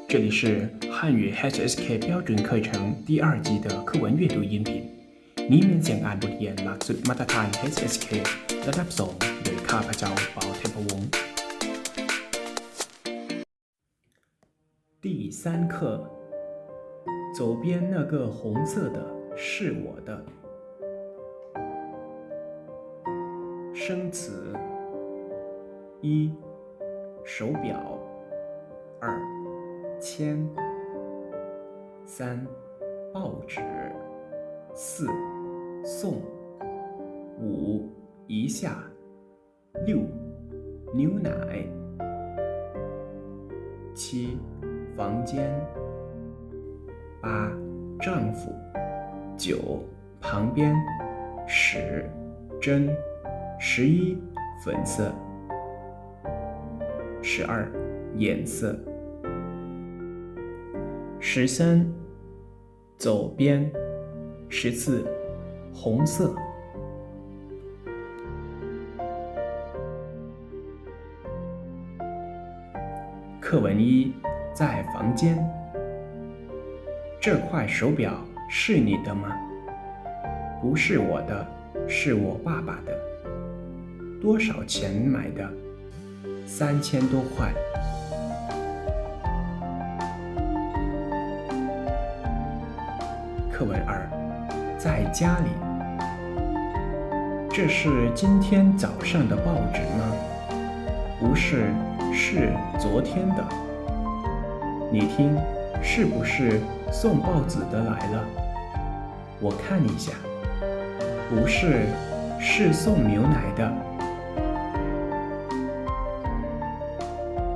这里是汉语 HSK 标准课程第2季的课文阅读音频นี้เป็นเสียงอ่านบทเรียนหลักสูตรมาตรฐาน HSK ระดับ2โดยข้าพเจ้าเปาเทพวงศ์第3课左边那个红色的是我的生词1手表2签3报纸4送5一下6牛奶7房间8丈夫9旁边10针11粉色12颜色13左边14红色课文1在房间这块手表是你的吗？不是我的，是我爸爸的。多少钱买的？3000多块。课文2在家里这是今天早上的报纸吗？不是，是昨天的。你听，是不是送报纸的来了？我看一下。不是，是送牛奶的。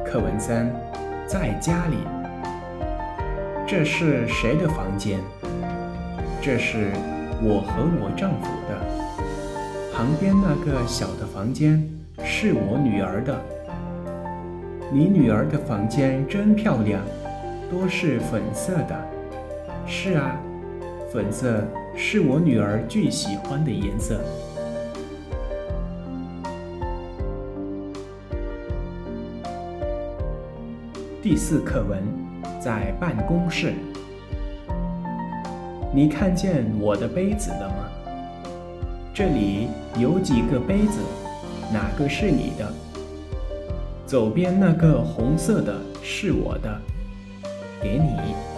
课文3在家里这是谁的房间？这是我和我丈夫的。旁边那个小的房间是我女儿的。你女儿的房间真漂亮，都是粉色的。是啊，粉色是我女儿最喜欢的颜色。第4课文在办公室你看见我的杯子了吗？这里有几个杯子，哪个是你的？左边那个红色的是我的，给你。